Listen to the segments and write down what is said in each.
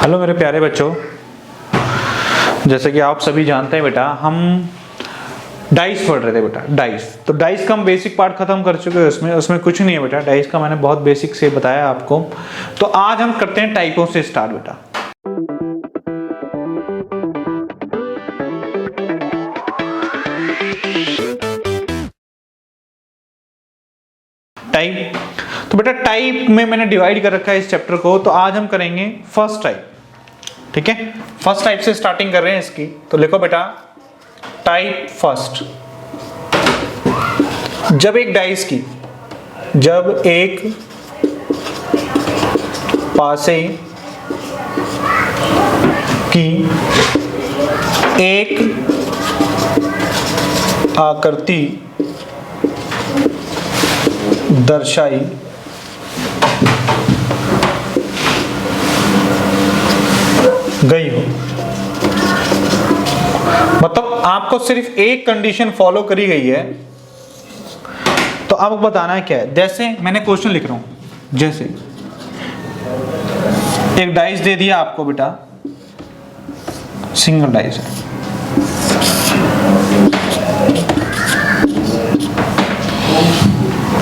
Hello मेरे प्यारे बच्चों, जैसे कि आप सभी जानते हैं बेटा, हम डाइस पढ़ रहे थे बेटा। डाइस तो डाइस का हम बेसिक पार्ट खत्म कर चुके हैं। उसमें कुछ नहीं है बेटा। डाइस का मैंने बहुत बेसिक से बताया आपको। तो आज हम करते हैं टाइपों से स्टार्ट बेटा। टाइप तो बेटा टाइप में मैंने डिवाइड कर रखा है इस चैप्टर को। तो आज हम करेंगे फर्स्ट टाइप। ठीक है, फर्स्ट टाइप से स्टार्टिंग कर रहे हैं इसकी। तो लिखो बेटा टाइप फर्स्ट। जब एक पासे की एक आकृति दर्शाई गई हो, मतलब आपको सिर्फ एक कंडीशन फॉलो करी गई है। तो अब बताना है क्या है। जैसे मैंने क्वेश्चन लिख रहा हूं, जैसे एक डाइस दे दिया आपको बेटा, सिंगल डाइस है।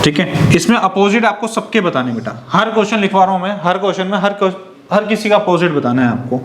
ठीक है, इसमें अपोजिट आपको सबके बताने बेटा। हर क्वेश्चन लिखवा रहा हूं मैं, हर क्वेश्चन में हर किसी का अपोजिट बताना है आपको।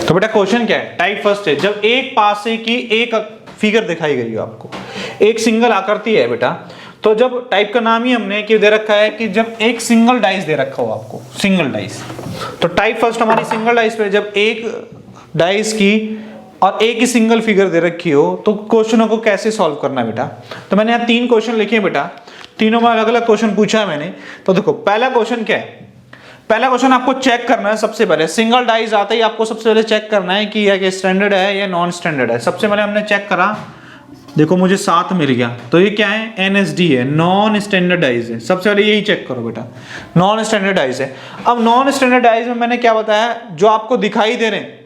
तो बेटा क्वेश्चन क्या है, टाइप फर्स्ट है। जब एक पासे की एक फिगर दिखाई गई हो आपको, एक सिंगल आकृति है बेटा। तो जब टाइप का नाम ही हमने क्यों दे रखा है कि जब एक सिंगल डाइस दे रखा हो आपको, सिंगल डाइस। तो टाइप फर्स्ट हमारी सिंगल डाइस पे जब एक डाइस की और एक ही सिंगल फिगर दे रखी हो, तो क्वेश्चनों को कैसे सॉल्व करना है बेटा। तो मैंने यहाँ 3 क्वेश्चन लिखे हैं बेटा, तीनों में अलग अलग क्वेश्चन पूछा है मैंने। तो देखो पहला क्वेश्चन क्या है। पहला क्वेश्चन आपको चेक करना है सबसे पहले, सिंगल डाइस आते ही आपको सबसे पहले चेक करना है कि यह स्टैंडर्ड है या नॉन स्टैंडर्ड है। सबसे पहले हमने चेक करा, देखो मुझे 7 मिल गया। तो ये क्या है, एनएसडी है, नॉन स्टैंडर्ड डाइस है। सबसे पहले यही चेक करो बेटा, नॉन स्टैंडर्ड डाइस है। अब नॉन स्टैंडर्ड डाइस में मैंने क्या बताया, जो आपको दिखाई दे रहे हैं,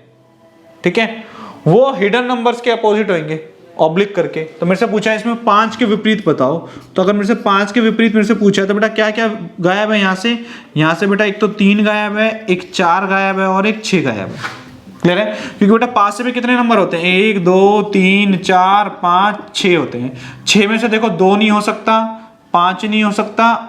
ठीक है, वो हिडन नंबर्स के अपोजिट होंगे ऑब्लिक करके। तो मेरे से पूछा है इसमें 5 के विपरीत बताओ। तो अगर मेरे से 5 के विपरीत मेरे से पूछा है तो बेटा क्या क्या गायब है यहाँ से बेटा, एक तो 3 गायब है, एक 4 गायब है और एक 6 गायब है। क्लियर है, क्योंकि बेटा पासे में कितने नंबर होते हैं, 1 2 3 4 5 6 होते हैं। 6 में से देखो 2 नहीं हो सकता, 5 नहीं हो सकता,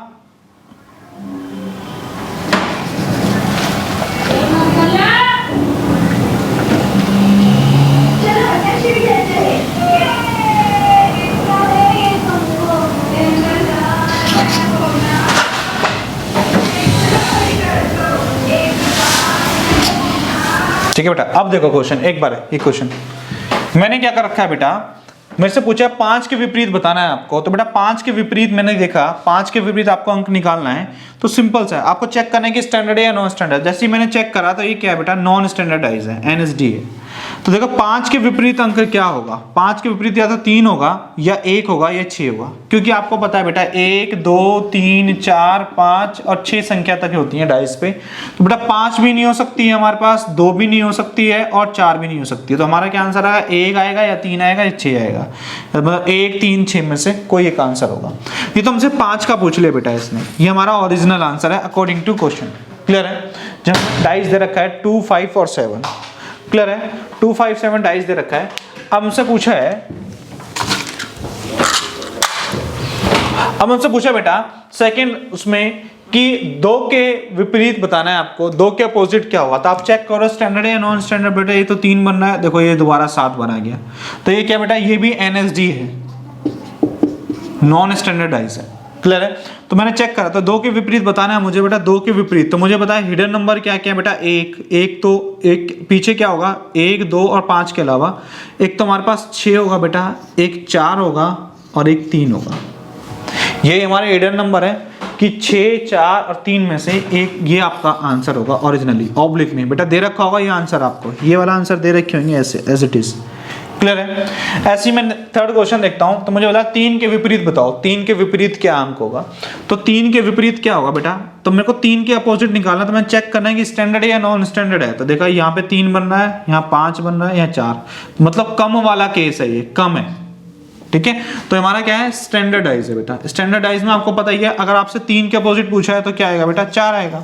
ठीक है बेटा। अब देखो क्वेश्चन एक बार है, ये क्वेश्चन मैंने क्या कर रखा है बेटा, मेरे से पूछा 5 के विपरीत बताना है आपको। तो बेटा 5 के विपरीत मैंने देखा, 5 के विपरीत आपको अंक निकालना है। तो सिंपल सा है, आपको चेक करना है कि स्टैंडर्ड है या नॉन स्टैंडर्ड। जैसे ही मैंने चेक करा तो ये क्या है बेटा, नॉन स्टैंडर्डाइज है, एनएसडी है। तो देखो 5 के विपरीत अंक क्या होगा, 5 के विपरीत या तो 3 होगा या 1 होगा या 6 होगा, क्योंकि आपको पता है बेटा 1 2 3 4 5 और 6 संख्या तक होती है डाइस पे। तो बेटा 5 भी नहीं हो सकती है हमारे पास, 2 भी नहीं हो सकती है और 4 भी नहीं हो सकती है। तो हमारा क्या आंसर आएगा, 1 आएगा या 3 आएगा या 6 आएगा। मतलब 1, 3, 6 में से कोई एक आंसर होगा। ये तो हमसे 5 का पूछ लिया बेटा इसने, ये हमारा ओरिजिनल आंसर है अकॉर्डिंग टू क्वेश्चन। क्लियर है? जब डाइस दे रखा है 2, 5 और 7, क्लियर है? 2, 5, 7 डाइस दे रखा है। अब हमसे पूछा बेटा सेकंड उसमें कि 2 के विपरीत बताना है आपको, 2 के अपोजिट क्या होगा। तो आप चेक करो स्टैंडर्ड है या नॉन स्टैंडर्ड। बेटा ये तो 3 बन रहा है, देखो ये दोबारा 7 बना गया। तो ये क्या बेटा, ये भी NSD है, नॉन स्टैंडर्डाइज है। क्लियर है? तो मैंने चेक करा, तो 2 के विपरीत बताना है मुझे बेटा, 2 के विपरीत। तो मुझे बताया हिडन नंबर क्या क्या बेटा, एक तो एक पीछे क्या होगा, 1, 2 और 5 के अलावा एक तो हमारे पास 6 होगा बेटा, एक 4 होगा और एक 3 होगा। ये हमारे हिडन नंबर है कि 6, 4 और 3 में से एक ये आपका आंसर होगा ओरिजिनली। ऑब्लिक में बेटा दे रखा होगा ये आंसर, आपको ये वाला आंसर दे रखे होंगे ऐसे एज इट इज। क्लियर है? ऐसे ही मैं थर्ड क्वेश्चन देखता हूं, तो मुझे बोला 3 के विपरीत बताओ, 3 के विपरीत क्या अंक होगा। तो 3 के विपरीत क्या होगा बेटा, तो मेरे को 3 के अपोजिट निकालना, तो मैं चेक करना है कि स्टैंडर्ड है या नॉन स्टैंडर्ड है। तो देखा यहाँ पे 3 बन रहा है, यहाँ 5 बन रहा है, यहाँ 4, मतलब कम वाला केस है, ये कम है। ठीक है? तो हमारा क्या है, स्टैंडर्डाइज है बेटा। स्टैंडर्डाइज में आपको पता ही है, अगर आपसे 3 के अपोजिट पूछा है तो क्या आएगा बेटा, 4 आएगा,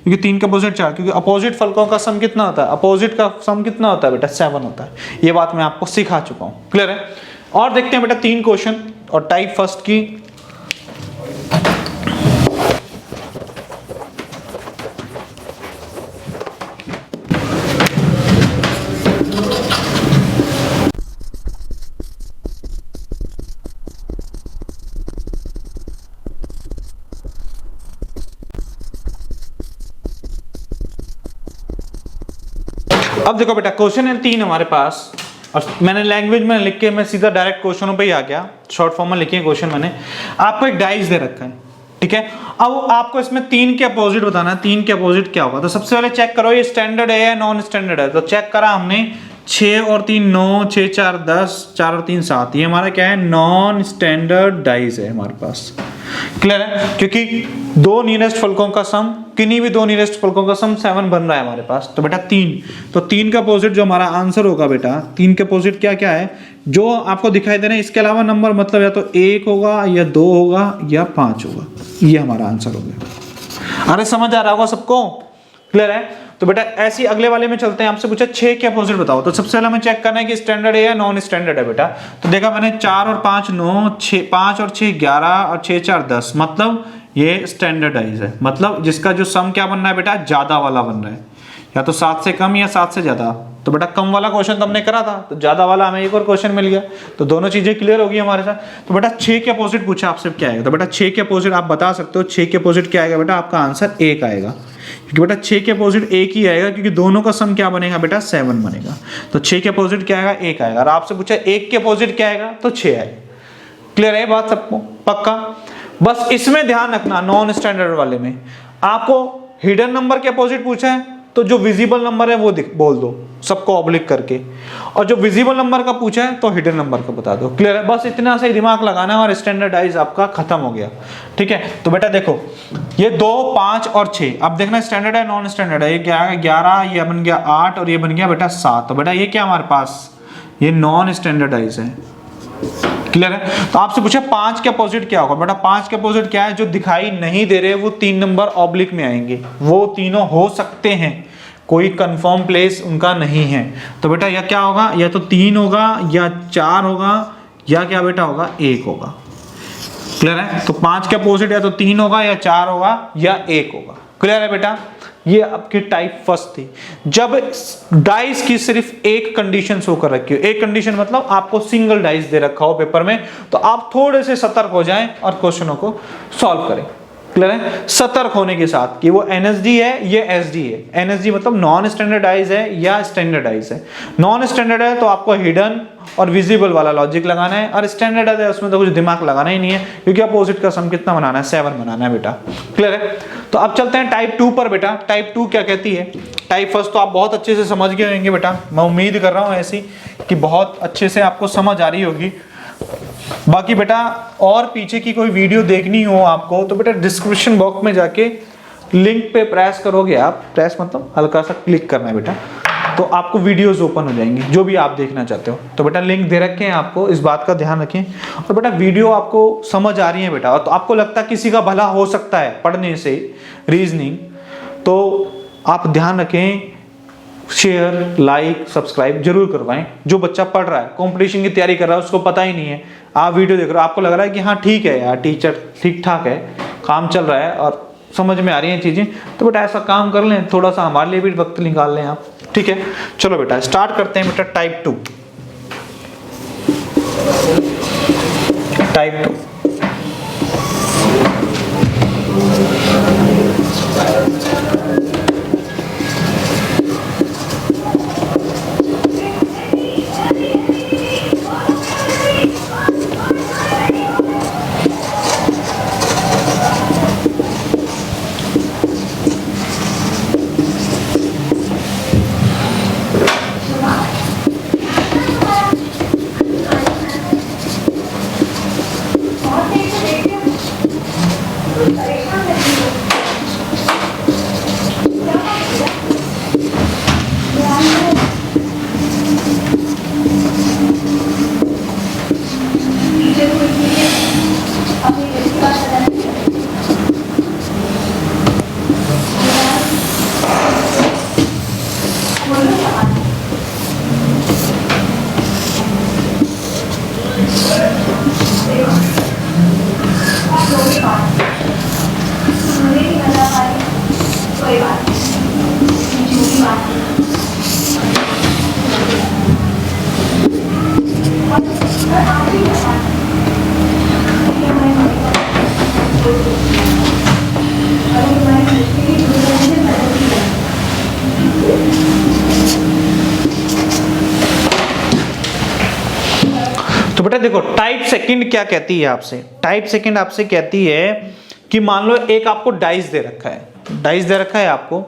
क्योंकि 3 के अपोजिट 4, क्योंकि अपोजिट फलकों का सम कितना होता है, अपोजिट का सम कितना होता है बेटा, 7 होता है। ये बात मैं आपको सिखा चुका हूं। क्लियर है? और देखते हैं बेटा 3 क्वेश्चन और टाइप फर्स्ट की। अब देखो बेटा क्वेश्चन है 3 हमारे पास, और मैंने लैंग्वेज में लिख के मैं सीधा डायरेक्ट क्वेश्चनों पे ही आ गया, शॉर्ट फॉर्म में लिखे क्वेश्चन मैंने। आपको एक डाइस दे रखा है, ठीक है? अब आपको इसमें 3 के अपोजिट बताना है, 3 के अपोजिट क्या होगा। तो सबसे पहले चेक करो ये स्टैंडर्ड है या नॉन स्टैंडर्ड है। तो चेक करा हमने, 6 और 3 9, 6, 4 10, 4 और 3 7, ये हमारा क्या है, नॉन स्टैंडर्ड डाइस है हमारे पास। क्लियर है? क्योंकि 2 नियरेस्ट फलकों का सम, किन्हीं भी 2 नियरेस्ट फलकों का सम 7 बन रहा है हमारे पास। तो बेटा 3, तो 3 का अपोजिट जो हमारा आंसर होगा बेटा, 3 के अपोजिट क्या क्या है जो आपको दिखाई दे रहे हैं, इसके अलावा नंबर, मतलब या तो 1 होगा या 2 होगा या 5 होगा। ये हमारा आंसर हो गया। अरे समझ आ रहा होगा सबको? क्लियर है? तो बेटा ऐसी अगले वाले में चलते हैं। आपसे पूछा 6 के अपोजिट बताओ। तो सबसे पहले हमें चेक करना है कि स्टैंडर्ड है या नॉन स्टैंडर्ड है बेटा। तो देखा मैंने 4 और 5 9, 6 5 और 6 11 और 6 4 10, मतलब ये स्टैंडर्डाइज है। मतलब जिसका जो सम क्या बन रहा है बेटा, ज्यादा वाला बन रहा है, या तो 7 से कम या 7 से ज्यादा। तो बेटा कम वाला क्वेश्चन तो हमने करा था, तो ज्यादा वाला हमें एक और क्वेश्चन मिल गया। तो दोनों चीजें क्लियर होगी हमारे साथ। तो बेटा 6 के अपोजिट पूछा आपसे क्या आएगा। तो बेटा 6 के अपोजिट आप बता सकते हो, 6 के अपोजिट क्या आएगा बेटा, आपका आंसर 1 आएगा, क्योंकि बेटा 6 के अपोजिट 1 ही आएगा, क्योंकि दोनों का सम क्या बनेगा बेटा, 7 बनेगा। तो 6 के अपोजिट क्या आएगा, 1 आएगा। और आपसे पूछा 1 के अपोजिट क्या आएगा, तो 6 आएगा। क्लियर है बात सबको? पक्का? बस इसमें ध्यान रखना, नॉन स्टैंडर्ड वाले में आपको हिडन नंबर के अपोजिट पूछा है तो जो विजिबल नंबर है वो बोल दो सबको ऑब्लिक करके, और जो विजिबल नंबर का पूछा है तो हिडन नंबर का बता दो। क्लियर है? बस इतना सा ही दिमाग लगाना है और स्टैंडर्डाइज आपका खत्म हो गया। ठीक है? तो बेटा देखो ये 2 5 और 6, अब देखना स्टैंडर्ड है नॉन स्टैंडर्ड है। ये क्या है, 11, ये बन गया 8 और ये बन गया बेटा 7। तो बेटा ये क्या हमारे पास, ये नॉन स्टैंडर्डाइज है। क्लियर है? तो आपसे पूछा 5 के अपोजिट क्या होगा। बेटा 5 के अपोजिट क्या है, जो दिखाई नहीं दे रहे वो 3 नंबर ऑब्लिक में आएंगे, वो तीनों हो सकते हैं, कोई कंफर्म प्लेस उनका नहीं है। तो बेटा यह क्या होगा, या तो 3 होगा या 4 होगा या क्या बेटा होगा, 1 होगा। क्लियर है? तो 5 के अपोजिट या तो 3 होगा या 4 होगा या 1 होगा। क्लियर है बेटा? ये आपकी टाइप फर्स्ट थी, जब डाइस की सिर्फ एक कंडीशन शो कर रखी हो। एक कंडीशन मतलब आपको सिंगल डाइस दे रखा हो पेपर में, तो आप थोड़े से सतर्क हो जाएं और क्वेश्चनों को सॉल्व करें। क्लियर है? सतर्क होने के साथ कि वो एनएसडी है, ये एसडी है। एनएसडी मतलब नॉन स्टैंडर्डाइज है या स्टैंडर्डाइज है। नॉन स्टैंडर्ड है तो आपको हिडन और विजिबल वाला लॉजिक लगाना है, और स्टैंडर्ड है उसमें तो कुछ दिमाग लगाना ही नहीं है, क्योंकि अपोजिट का सम कितना बनाना है, 7 बनाना है बेटा। क्लियर है? तो अब चलते हैं टाइप 2 पर बेटा। टाइप 2 क्या कहती है। टाइप फर्स्ट तो आप बहुत अच्छे से समझ गए होंगे बेटा, मैं उम्मीद कर रहा हूँ ऐसी कि बहुत अच्छे से आपको समझ आ रही होगी। बाकी बेटा और पीछे की कोई वीडियो देखनी हो आपको तो बेटा डिस्क्रिप्शन बॉक्स में जाके लिंक पे प्रेस करोगे आप, प्रेस मतलब हल्का सा क्लिक करना है बेटा, तो आपको वीडियोस ओपन हो जाएंगी जो भी आप देखना चाहते हो। तो बेटा लिंक दे रखे हैं आपको, इस बात का ध्यान रखें। और बेटा वीडियो आपको समझ आ रही है बेटा, और तो आपको लगता है किसी का भला हो सकता है पढ़ने से रीजनिंग, तो आप ध्यान रखें, शेयर लाइक सब्सक्राइब जरूर करवाएं। जो बच्चा पढ़ रहा है, कंपटीशन की तैयारी कर रहा है, उसको पता ही नहीं है, आप वीडियो देख रहे हो, आपको लग रहा है कि हाँ ठीक है यार टीचर ठीक ठाक है, काम चल रहा है और समझ में आ रही हैं चीजें, तो बेटा ऐसा काम कर लें, थोड़ा सा हमारे लिए भी वक्त निकाल लें आप। ठीक है, चलो बेटा स्टार्ट करते हैं बेटा टाइप 2। टाइप 2 तो बेटा देखो टाइप सेकंड क्या कहती है आपसे, टाइप सेकंड आपसे कहती है कि मान लो एक आपको डाइस दे रखा है, डाइस दे रखा है आपको,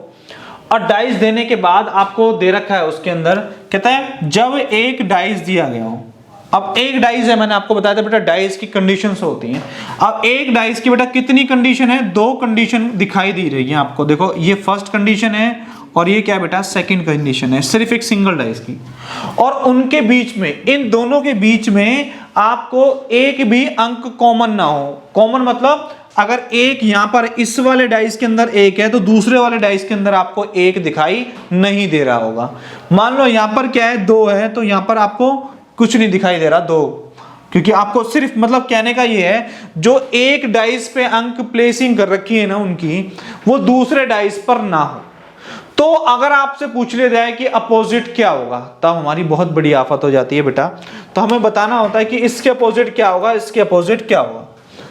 और डाइस देने के बाद आपको दे रखा है उसके अंदर, कहता है जब एक डाइस दिया गया हो, अब एक डाइस है, मैंने आपको बताया था बेटा डाइस की कंडीशंस होती हैं। अब एक डाइस की बेटा कितनी कंडीशन है, दो कंडीशन दिखाई दे रही है आपको, देखो ये फर्स्ट कंडीशन है और ये क्या बेटा सेकंड कंडीशन है, सिर्फ एक सिंगल डाइस की, और उनके बीच में, इन दोनों के बीच में आपको एक भी अंक कॉमन ना हो। कॉमन मतलब अगर एक यहां पर इस वाले डाइस के अंदर एक है तो दूसरे वाले डाइस के अंदर आपको एक दिखाई नहीं दे रहा होगा। मान लो यहां पर क्या है, दो है, तो यहां पर आपको कुछ नहीं दिखाई दे रहा, दो, क्योंकि आपको सिर्फ मतलब कहने का ये है जो एक डाइस पे अंक प्लेसिंग कर रखी है ना उनकी, वो दूसरे डाइस पर ना हो। तो अगर आपसे पूछ लिया जाए कि अपोजिट क्या होगा, तब हमारी बहुत बड़ी आफत हो जाती है बेटा। तो हमें बताना होता है कि इसके अपोजिट क्या होगा, इसके अपोजिट क्या होगा।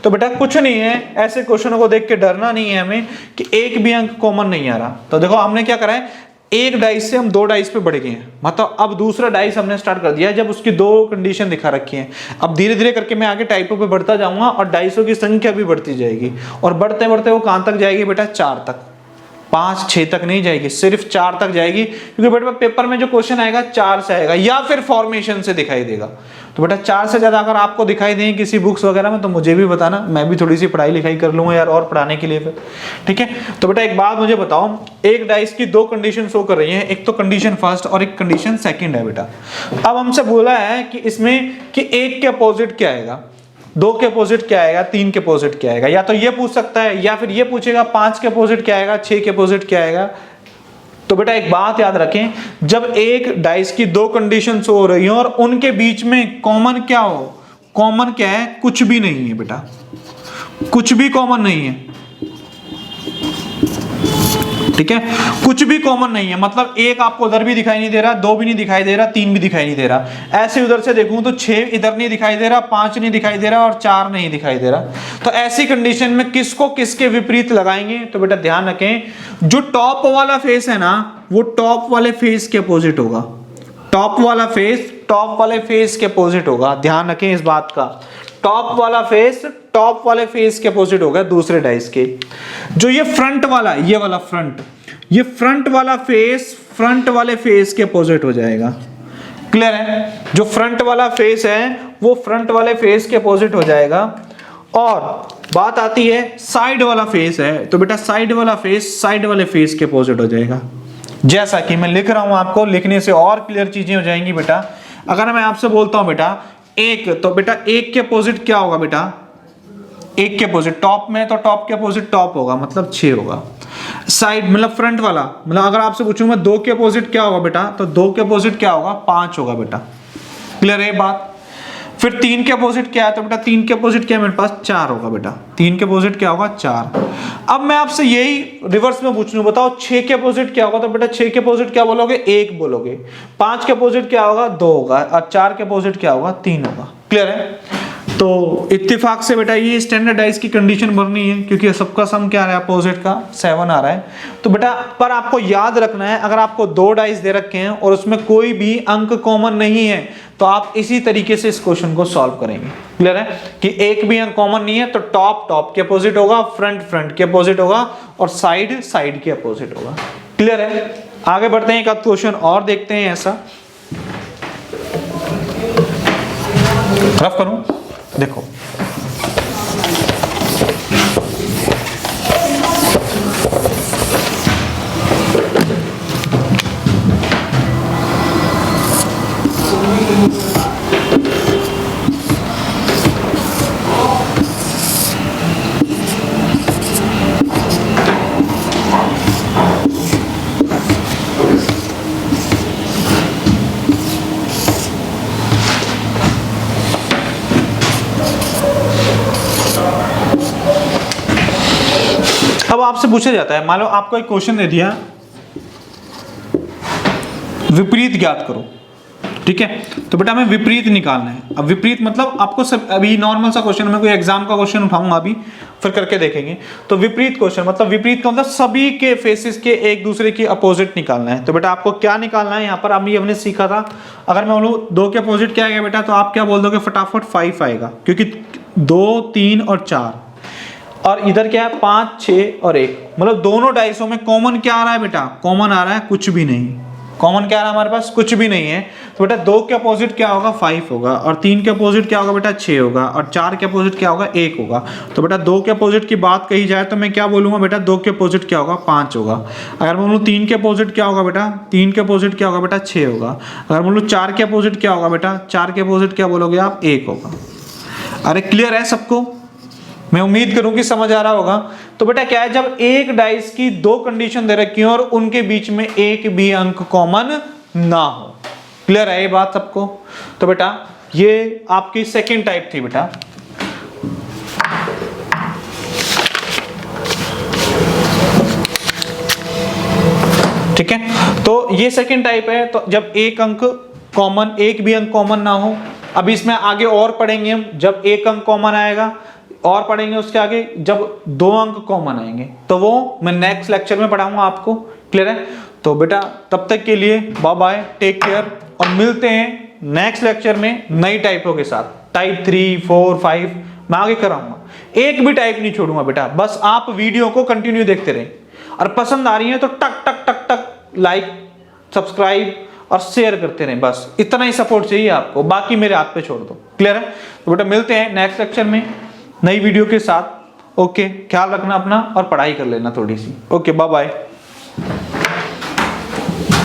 तो बेटा कुछ नहीं है, ऐसे क्वेश्चनों को देख के डरना नहीं है हमें कि एक भी अंक कॉमन नहीं आ रहा। तो देखो हमने क्या करा है, एक डाइस से हम दो डाइस पे बढ़ गए हैं, मतलब अब दूसरा डाइस हमने स्टार्ट कर दिया है जब उसकी दो कंडीशन दिखा रखी है। अब धीरे धीरे करके मैं आगे टाइपों पे बढ़ता जाऊंगा और डाइसों की संख्या भी बढ़ती जाएगी, और बढ़ते बढ़ते वो कहां तक जाएगी बेटा, 4 तक, 5 6 तक नहीं जाएगी, सिर्फ 4 तक जाएगी, क्योंकि बेटा पेपर में जो क्वेश्चन आएगा 4 से आएगा या फिर फॉर्मेशन से दिखाई देगा। तो बेटा 4 से ज्यादा अगर आपको दिखाई दें किसी बुक्स वगैरह में तो मुझे भी बताना, मैं भी थोड़ी सी पढ़ाई लिखाई कर लूंगा यार और पढ़ाने के लिए फिर। ठीक है, तो बेटा एक बात मुझे बताओ, एक डाइस की दो कंडीशन शो कर रही है, एक तो कंडीशन फर्स्ट और एक कंडीशन सेकंड है बेटा। अब हमसे बोला है कि इसमें कि एक के अपोजिट क्या आएगा, दो के अपोजिट क्या आएगा, तीन के अपोजिट क्या आएगा, या तो ये पूछ सकता है या फिर ये पूछेगा 5 के अपोजिट क्या आएगा, 6 के अपोजिट क्या आएगा। तो बेटा एक बात याद रखें, जब एक डाइस की दो कंडीशंस हो रही हो और उनके बीच में कॉमन क्या हो, कॉमन क्या है, कुछ भी नहीं है बेटा, कुछ भी कॉमन नहीं है। ठीक है, कुछ भी कॉमन नहीं है, मतलब एक आपको उधर भी दिखाई नहीं दे रहा, दो भी नहीं दिखाई दे रहा, तीन भी दिखाई नहीं दे रहा, ऐसे उधर से देखूं तो 6 इधर नहीं दिखाई दे रहा, 5 नहीं दिखाई दे रहा और 4 नहीं दिखाई दे रहा। तो ऐसी कंडीशन में किसको किसके विपरीत लगाएंगे, तो बेटा ध्यान रखें, जो टॉप वाला फेस है ना वो टॉप वाले फेस के अपोजिट होगा, टॉप वाला फेस टॉप वाले फेस के अपोजिट होगा, ध्यान रखें इस बात का, टॉप वाला फेस टॉप वाले फेस के अपोजिट होगा दूसरे डाइस के। जो ये फ्रंट वाला, ये वाला फ्रंट, ये फ्रंट वाला फेस फ्रंट वाले फेस के अपोजिट हो जाएगा। क्लियर है, जो फ्रंट वाला फेस है वो फ्रंट वाले फेस के अपोजिट हो जाएगा। और बात आती है साइड वाला फेस है, तो बेटा साइड वाला फेस साइड वाले फेस के अपोजिट हो जाएगा। जैसा कि मैं लिख रहा हूं, आपको लिखने से और क्लियर चीजें हो जाएंगी बेटा। अगर मैं आपसे बोलता हूं बेटा एक, तो बेटा एक के अपोजिट क्या होगा बेटा, एक के अपोजिट टॉप में, तो टॉप के अपोजिट टॉप होगा, मतलब 6 होगा। साइड मतलब फ्रंट वाला, मतलब अगर आपसे पूछूं मैं 2 के अपोजिट क्या होगा बेटा, तो 2 के अपोजिट क्या होगा, 5 होगा बेटा। क्लियर है बात। फिर 3 के अपोजिट क्या है, तो बेटा 3 के अपोजिट क्या है मेरे पास, 4 होगा बेटा। 3 के अपोजिट क्या होगा, 4। अब मैं आपसे यही रिवर्स में पूछ लूं, बताओ 6 के अपोजिट क्या होगा, तो बेटा 6 के अपोजिट क्या बोलोगे, 1 बोलोगे। 5 के अपोजिट क्या होगा, 2 होगा। और 4 के अपोजिट क्या होगा, 3 होगा। क्लियर है। तो इत्तेफाक से बेटा ये स्टैंडर्डाइज की कंडीशन भरनी है, क्योंकि सबका सम क्या आ रहा है, अपोजिट का 7 आ रहा है। तो बेटा पर आपको याद रखना है, अगर आपको 2 डाइस दे रखे हैं और उसमें कोई भी अंक कॉमन नहीं है, तो आप इसी तरीके से इस क्वेश्चन को सॉल्व करेंगे। क्लियर है कि एक भी अंक कॉमन नहीं है, तो टॉप टॉप के अपोजिट होगा, फ्रंट फ्रंट के अपोजिट होगा, और साइड साइड के अपोजिट होगा। क्लियर है। आगे बढ़ते हैं, एक आध क्वेश्चन और देखते हैं। ऐसा रफ करूं, देखो अब आपसे पूछा जाता है, मान लो आपको एक क्वेश्चन दे दिया, विपरीत ज्ञात करो। ठीक है, तो बेटा हमें विपरीत निकालना है। अब विपरीत मतलब आपको सब, अभी नॉर्मल सा क्वेश्चन, मैं कोई एग्जाम का क्वेश्चन उठाऊंगा अभी, फिर करके देखेंगे। तो विपरीत क्वेश्चन मतलब विपरीत का मतलब सभी के फेसेस के एक दूसरे के अपोजिट निकालना है। तो बेटा आपको क्या निकालना है, यहाँ पर अभी हमने सीखा था, अगर मैं बोलूँ 2 के अपोजिट क्या आएगा बेटा, तो आप क्या बोल दोगे, फटाफट 5 आएगा, क्योंकि 2, 3 और 4, और इधर क्या है 5, 6 और 1, मतलब दोनों डाइसों में कॉमन क्या आ रहा है बेटा, कॉमन आ रहा है कुछ भी नहीं। कॉमन क्या आ रहा है हमारे पास, कुछ भी नहीं है। तो बेटा 2 के अपोजिट क्या होगा, 5 होगा, और 3 के अपोजिट क्या होगा बेटा, 6 होगा, और 4 के अपोजिट क्या होगा, 1 होगा। तो बेटा 2 के अपोजिट की बात कही जाए तो मैं क्या बोलूंगा बेटा, 2 के अपोजिट क्या होगा, 5 होगा। अगर मैं बोलूँ 3 के अपोजिट क्या होगा बेटा, 3 के अपोजिट क्या होगा बेटा, 6 होगा। अगर बोलूँ 4 के अपोजिट क्या होगा बेटा, 4 के अपोजिट क्या बोलोगे आप, 1 होगा। अरे क्लियर है सबको, मैं उम्मीद करूं कि समझ आ रहा होगा। तो बेटा क्या है, जब एक डाइस की 2 कंडीशन दे रखी हो और उनके बीच में एक भी अंक कॉमन ना हो। क्लियर है ये बात सबको। तो बेटा ये आपकी सेकंड टाइप थी बेटा। ठीक है, तो ये सेकंड टाइप है। तो जब एक अंक कॉमन, एक भी अंक कॉमन ना हो। अब इसमें आगे और पढ़ेंगे हम, जब एक अंक कॉमन आएगा, और पढ़ेंगे उसके आगे जब 2 अंक कॉमन आएंगे, तो वो मैं नेक्स्ट लेक्चर में पढ़ाऊंगा आपको। क्लियर है। तो बेटा तब तक के लिए बाय बाय, टेक केयर, और मिलते हैं नेक्स्ट लेक्चर में नई टाइपों के साथ। टाइप 3, 4, 5 मैं आगे कराऊंगा, एक भी टाइप नहीं छोड़ूंगा बेटा। बस आप वीडियो को कंटिन्यू देखते रहें, और पसंद आ रही है तो टक टक टक टक लाइक, सब्सक्राइब और शेयर करते रहें। बस इतना ही सपोर्ट चाहिए आपको, बाकी मेरे हाथ पे छोड़ दो। क्लियर है। तो बेटा मिलते हैं नेक्स्ट लेक्चर में नई वीडियो के साथ। ओके, ख्याल रखना अपना और पढ़ाई कर लेना थोड़ी सी। Okay, bye bye.